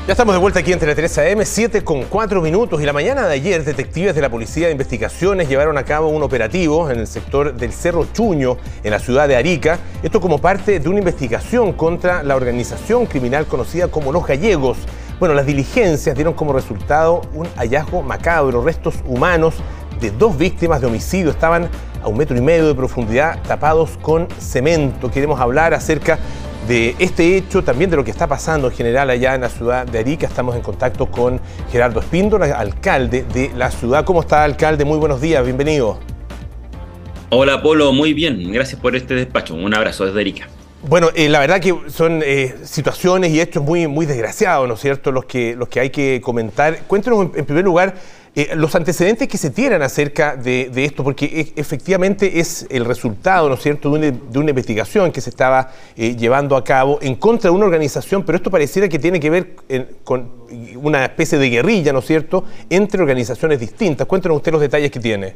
Ya estamos de vuelta aquí en Tele 3 AM, 7:04 y la mañana de ayer detectives de la Policía de Investigaciones llevaron a cabo un operativo en el sector del Cerro Chuño, en la ciudad de Arica, esto como parte de una investigación contra la organización criminal conocida como Los Gallegos. Bueno, las diligencias dieron como resultado un hallazgo macabro, restos humanos de 2 víctimas de homicidio, estaban a 1,5 metros de profundidad tapados con cemento. Queremos hablar acerca de este hecho, también de lo que está pasando en general allá en la ciudad de Arica. Estamos en contacto con Gerardo Espíndola, alcalde de la ciudad. ¿Cómo está, alcalde? Muy buenos días, bienvenido. Hola, Polo, muy bien, gracias por este despacho. Un abrazo desde Arica. Bueno, la verdad que son situaciones y hechos muy desgraciados, ¿no es cierto?, los que hay que comentar. Cuéntenos en primer lugar los antecedentes que se tienen acerca de esto, porque efectivamente es el resultado, ¿no es cierto?, de una investigación que se estaba llevando a cabo en contra de una organización, pero esto pareciera que tiene que ver con una especie de guerrilla, ¿no es cierto?, entre organizaciones distintas. Cuéntenos usted los detalles que tiene.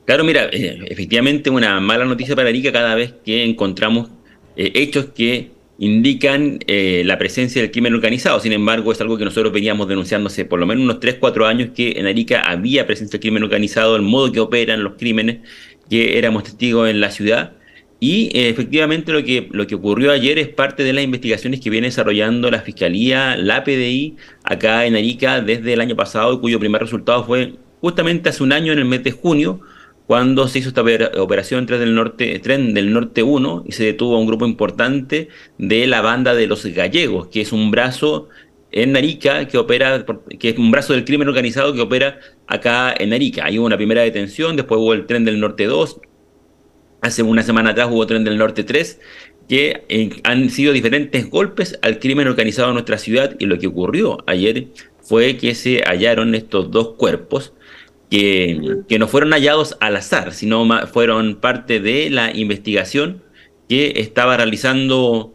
Claro, mira, efectivamente una mala noticia para Arica cada vez que encontramos hechos que indican la presencia del crimen organizado. Sin embargo, es algo que nosotros veníamos denunciando hace por lo menos unos 3-4 años, que en Arica había presencia del crimen organizado, el modo que operan los crímenes, que éramos testigos en la ciudad. Y efectivamente lo que ocurrió ayer es parte de las investigaciones que viene desarrollando la Fiscalía, la PDI, acá en Arica desde el año pasado, cuyo primer resultado fue justamente hace un año, en el mes de junio, cuando se hizo esta operación Tren del Norte 1 y se detuvo a un grupo importante de la banda de los Gallegos, que es un brazo en Arica que es un brazo del crimen organizado que opera acá en Arica. Ahí hubo una primera detención, después hubo el Tren del Norte 2, hace una semana atrás hubo Tren del Norte 3, que han sido diferentes golpes al crimen organizado en nuestra ciudad, y lo que ocurrió ayer fue que se hallaron estos 2 cuerpos que no fueron hallados al azar, sino fueron parte de la investigación que estaba realizando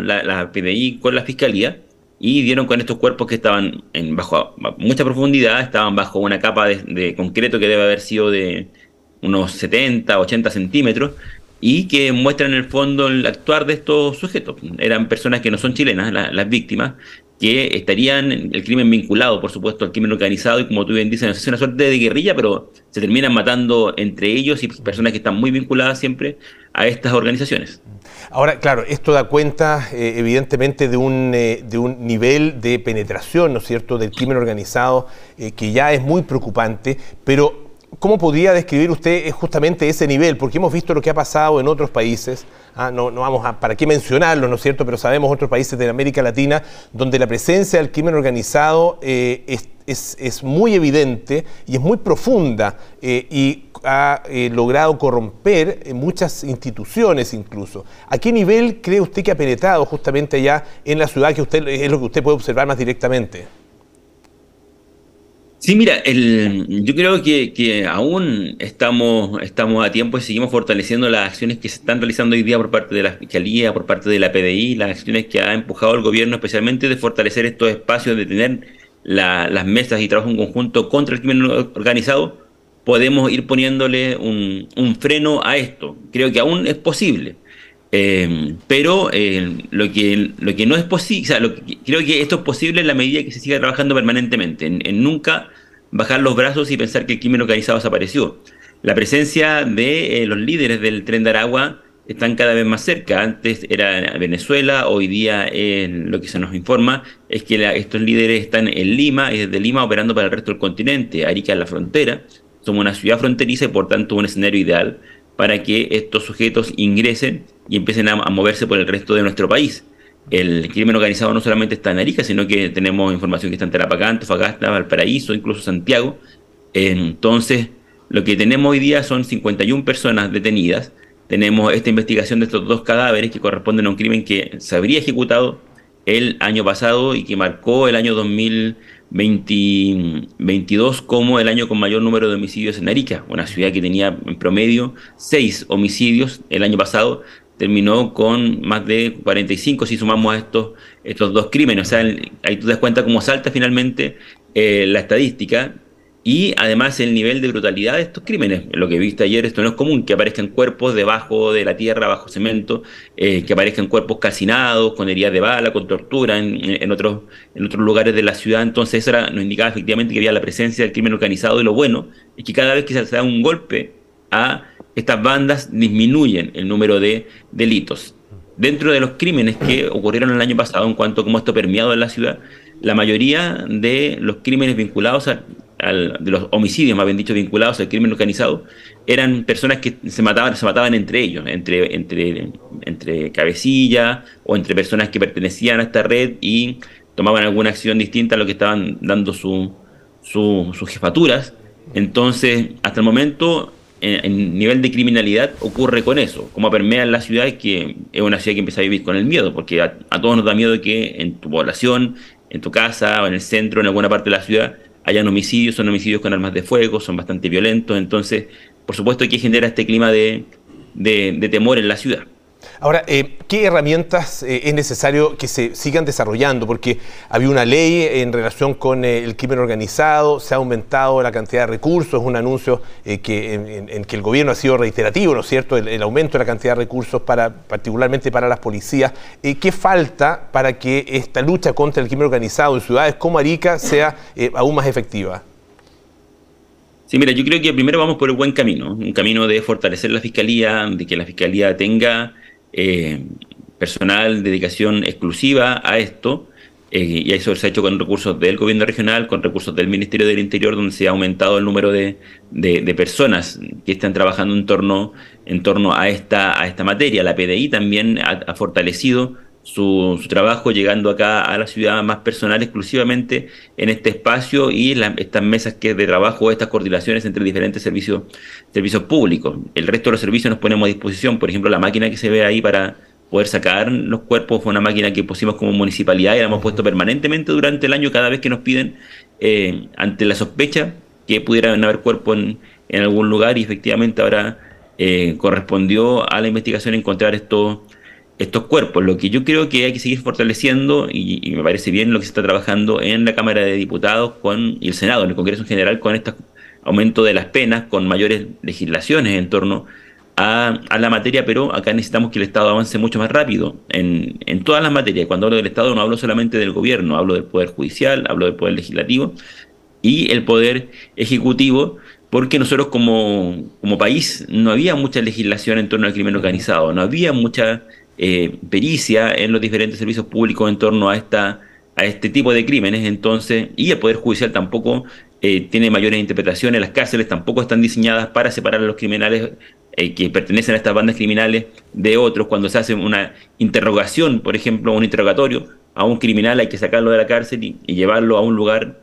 la PDI con la Fiscalía, y dieron con estos cuerpos que estaban bajo mucha profundidad, estaban bajo una capa de concreto que debe haber sido de unos 70-80 centímetros, y que muestran en el fondo el actuar de estos sujetos. Eran personas que no son chilenas, las víctimas, que estarían el crimen vinculado, por supuesto, al crimen organizado, y como tú bien dices, es una suerte de guerrilla, pero se terminan matando entre ellos y personas que están muy vinculadas siempre a estas organizaciones. Ahora, claro, esto da cuenta evidentemente de un nivel de penetración, ¿no es cierto?, del crimen organizado que ya es muy preocupante, pero ¿cómo podría describir usted justamente ese nivel? Porque hemos visto lo que ha pasado en otros países, no vamos para qué mencionarlo, ¿no es cierto?, pero sabemos otros países de América Latina donde la presencia del crimen organizado es muy evidente y es muy profunda y ha logrado corromper muchas instituciones incluso. ¿A qué nivel cree usted que ha penetrado justamente allá en la ciudad, que es lo que usted puede observar más directamente? Sí, mira, yo creo que aún estamos a tiempo y seguimos fortaleciendo las acciones que se están realizando hoy día por parte de la Fiscalía, por parte de la PDI, las acciones que ha empujado el gobierno, especialmente de fortalecer estos espacios, de tener las mesas y trabajo en conjunto contra el crimen organizado. Podemos ir poniéndole un freno a esto. Creo que aún es posible. Pero lo que no es posible, o sea, creo que esto es posible en la medida que se siga trabajando permanentemente, en nunca bajar los brazos y pensar que el crimen organizado desapareció. La presencia de los líderes del Tren de Aragua están cada vez más cerca. Antes era Venezuela, hoy día lo que se nos informa es que estos líderes están en Lima, y desde Lima operando para el resto del continente. Arica es la frontera, somos una ciudad fronteriza y por tanto un escenario ideal para que estos sujetos ingresen y empiecen a moverse por el resto de nuestro país. El crimen organizado no solamente está en Arica, sino que tenemos información que está en Tarapacá, Antofagasta, Valparaíso, incluso Santiago. Entonces, lo que tenemos hoy día son 51 personas detenidas. Tenemos esta investigación de estos 2 cadáveres que corresponden a un crimen que se habría ejecutado el año pasado y que marcó el año 2022 como el año con mayor número de homicidios en Arica, una ciudad que tenía en promedio 6 homicidios el año pasado, terminó con más de 45 si sumamos a estos 2 crímenes. O sea, ahí tú te das cuenta cómo salta finalmente la estadística, y además el nivel de brutalidad de estos crímenes. Lo que viste ayer, esto no es común, que aparezcan cuerpos debajo de la tierra, bajo cemento, que aparezcan cuerpos calcinados, con heridas de bala, con tortura en otros lugares de la ciudad. Entonces eso nos indicaba efectivamente que había la presencia del crimen organizado, y lo bueno es que cada vez que se da un golpe a estas bandas disminuyen el número de delitos. Dentro de los crímenes que ocurrieron el año pasado, en cuanto a cómo esto ha permeado en la ciudad, la mayoría de los crímenes vinculados de los homicidios, más bien dicho, vinculados al crimen organizado, eran personas que se mataban entre ellos, entre cabecillas o entre personas que pertenecían a esta red y tomaban alguna acción distinta a lo que estaban dando sus jefaturas. Entonces, hasta el momento, en nivel de criminalidad ocurre con eso. Como permea en la ciudad, es que es una ciudad que empieza a vivir con el miedo, porque a todos nos da miedo que en tu población, en tu casa o en el centro, en alguna parte de la ciudad, hayan homicidios. Son homicidios con armas de fuego, son bastante violentos. Entonces, por supuesto que genera este clima de temor en la ciudad. Ahora, ¿qué herramientas es necesario que se sigan desarrollando? Porque había una ley en relación con el crimen organizado, se ha aumentado la cantidad de recursos, es un anuncio en que el gobierno ha sido reiterativo, ¿no es cierto?, el aumento de la cantidad de recursos particularmente para las policías. ¿Qué falta para que esta lucha contra el crimen organizado en ciudades como Arica sea aún más efectiva? Sí, mira, yo creo que primero vamos por el buen camino, un camino de fortalecer la Fiscalía, de que la Fiscalía tenga personal, dedicación exclusiva a esto, y eso se ha hecho con recursos del gobierno regional, con recursos del Ministerio del Interior, donde se ha aumentado el número de personas que están trabajando en torno a esta materia. La PDI también ha fortalecido su trabajo, llegando acá a la ciudad más personal exclusivamente en este espacio, y estas mesas de trabajo, estas coordinaciones entre diferentes servicios públicos. El resto de los servicios nos ponemos a disposición. Por ejemplo, la máquina que se ve ahí para poder sacar los cuerpos fue una máquina que pusimos como municipalidad y la hemos puesto permanentemente durante el año cada vez que nos piden, ante la sospecha que pudieran haber cuerpos en algún lugar, y efectivamente ahora correspondió a la investigación encontrar estos cuerpos. Lo que yo creo que hay que seguir fortaleciendo, y me parece bien lo que se está trabajando en la Cámara de Diputados y el Senado, en el Congreso en general, con este aumento de las penas, con mayores legislaciones en torno a la materia, pero acá necesitamos que el Estado avance mucho más rápido en todas las materias. Cuando hablo del Estado no hablo solamente del gobierno, hablo del Poder Judicial, hablo del Poder Legislativo y el Poder Ejecutivo, porque nosotros como país no había mucha legislación en torno al crimen organizado, no había mucha pericia en los diferentes servicios públicos en torno a este tipo de crímenes. Entonces, y el Poder Judicial tampoco tiene mayores interpretaciones. Las cárceles tampoco están diseñadas para separar a los criminales que pertenecen a estas bandas criminales de otros. Cuando se hace una interrogación, por ejemplo, un interrogatorio a un criminal, hay que sacarlo de la cárcel y llevarlo a un lugar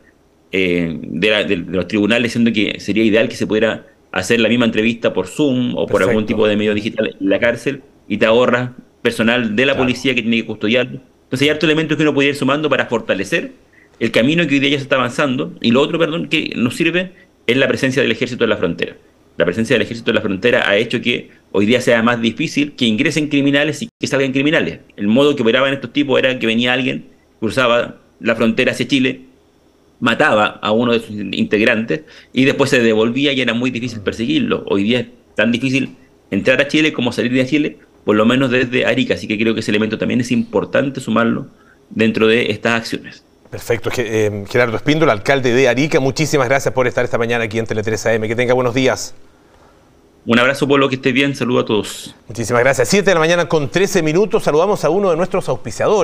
de los tribunales, siendo que sería ideal que se pudiera hacer la misma entrevista por Zoom o por algún tipo de medio digital en la cárcel, y te ahorras personal de la policía que tiene que custodiarlo. Entonces hay hartos elementos que uno puede ir sumando para fortalecer el camino que hoy día ya se está avanzando. Y lo otro, que nos sirve es la presencia del ejército en la frontera. La presencia del ejército en la frontera ha hecho que hoy día sea más difícil que ingresen criminales y que salgan criminales. El modo que operaban estos tipos era que venía alguien, cruzaba la frontera hacia Chile, mataba a uno de sus integrantes y después se devolvía, y era muy difícil perseguirlo. Hoy día es tan difícil entrar a Chile como salir de Chile, por lo menos desde Arica. Así que creo que ese elemento también es importante sumarlo dentro de estas acciones. Perfecto. Gerardo Espíndola, alcalde de Arica, muchísimas gracias por estar esta mañana aquí en Tele 3 AM. Que tenga buenos días. Un abrazo, Polo, que estés bien. Saludos a todos. Muchísimas gracias. 7 de la mañana con 13 minutos. Saludamos a uno de nuestros auspiciadores.